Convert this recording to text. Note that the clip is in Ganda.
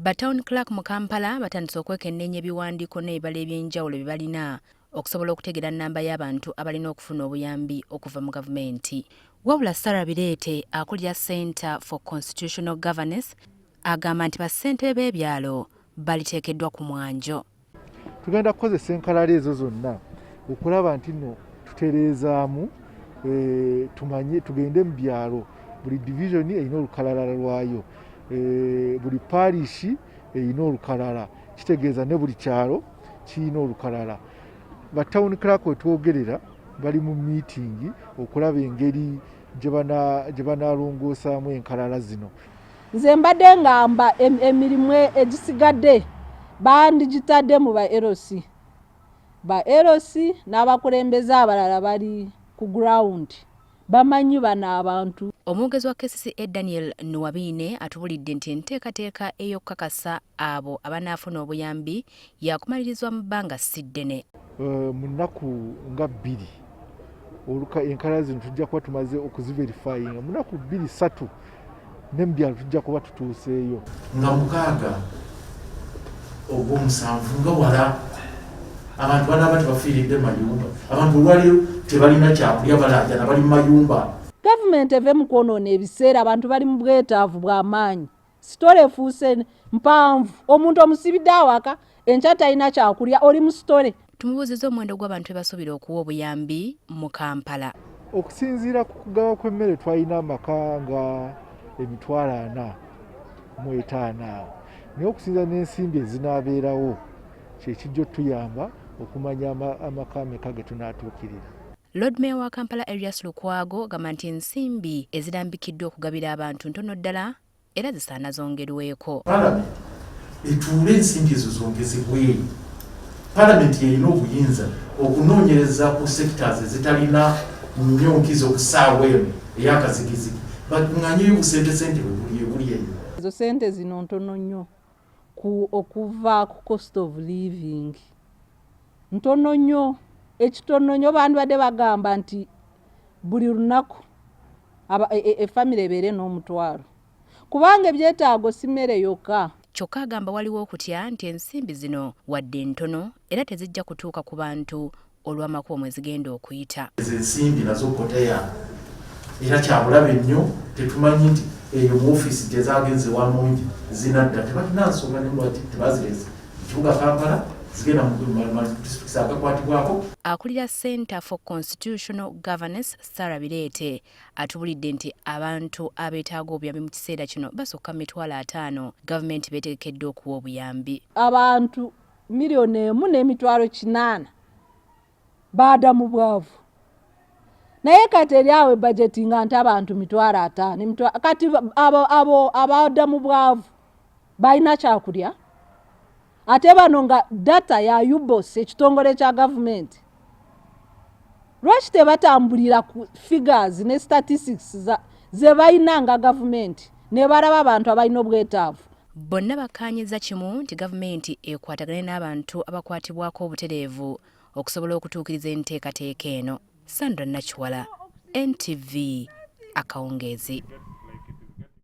Batawuni kirak mu Kampala batandise okwekeneenya ebiwandiiko n'ebibalo eby'enjawulo byebalina okusobola okutegeera nnamba y'abantu abalina okufuna obuyambi okuva mu gavumenti. Wabula Sarah Bireete akulira Center for Constitutional Governance agamba nti bassentebe b'ebyalo baliteekeddwa ku mwanjo. Tugenda kukozesa enkalala ezo zonna okulaba nti nno tutereezaamu tumanye tugende mu byalo, buli division erina olukalala lwayo, buli parishi erina olukalala, kitegeeza ne buli kyalo kirina olukalala. Batawuni kirak we twogerera bali mu meeting okulaba engeri gye banaalongoosaamu enkalala zino. Nze mbadde ngamba emirimu egisigadde bandigitadde mu ba LC. Ba LC n'abakulembeze abalala bali ku ground bamanyi bana abantu. Omwogezi wa KCCA Daniel Nuwabine atubuulidde nti enteekateeka ey'okukakasa abo abanaafuna obuyambi yakumalirizwa mu bbanga si ddene. Mu nnaku nga 2 enkalala zino tujja kuba tumaze okuziverifyinga, mu nnaku 2-3 ne mu byalo tujja kuba tutuuseeyo. Nga 6 ogw'omusanvu nga wala abantu banaaba tebafiiridde mu mayumba, abantu olwaleero tebalina kyakulya balaajana bali mu mayumba. Gavumenti eve mu kwonoona ebiseera, abantu bali mu bwetaavu bw'amaanyi. Sitole efuuse mpanvu, omuntu omusibidde awaka enkya talina kyakulya oli mu sitole. Tumubuuzizza omuwendo gw'abantu bebasuubira okuwa obuyambi mu Kampala. Okusinziira ku kugawa kw'emmere twalina amaka nga 45,000, naye okusinziira n'ensimbi ezinaabeerawo kyekijja otuyamba okumanya amaka ameka ge tunaatuukirira. Lord Mayor wa Kampala Erias Luwkago agamba nti ensimbi ezirambikiddwa okugabira abantu ntono ddala era zisaana zongerweko. Parliament etuule ensimbi ezo zongezebweyo. Parliament erina obuyinza okunoonyereza ku sectors ezitalina nnyo nkizo okusaawa eno ey'akazigizigi bakuŋŋanyeyo busente buli eyo. Ezo sente zino ntono nnyo okuva ku cost of living, ntono nnyo. Ekitono nnyo bandibadde bagamba nti buli lunaku efamire ebeere n'omutwalo, kubanga ebyetaago si mmere yokka. Kyokka agamba waliwo okutya nti ensimbi zino wadde ntono era tezijja kutuuka ku bantu olw'amakubo mwe zigenda okuyita. Ezo ensimbi nazo koteya era kyabulabe nnyo, tetumanyi nti eyo mu ofiisi gye zaagenze wamungi zinadda tebalina nsonga n'lwaki tebazireze ekibuga Kampala zigenda mu disitulikiti agakwatibwako. Akulira Center for Constitutional Governance Sarah Bireete atubuulidde nti abantu abeetaaga obuyambi mu kiseera kino basukka 5,000 gavumenti beetegekedde okuwa obuyambi. Abantu 1,800,000 baada mu bwavu, naye kati eri awo budgeti nga nti abantu 5,000 kati abo abaada mu bwavu balina kyakulya. Ate bano nga data ya UBOS ekitongole kya gavumenti, lwaki tebatambulira ku figures ne statistics ze balina nga gavumenti ne balaba abantu abalina obwetaavu? Bonna bakkaanyiza kimu nti gavumenti ekwatagane n'abantu abakwatibwako obutereevu okusobola okutuukiriza enteekateeka eno. Sandra Nakiwala, NTV, Akawungeezi.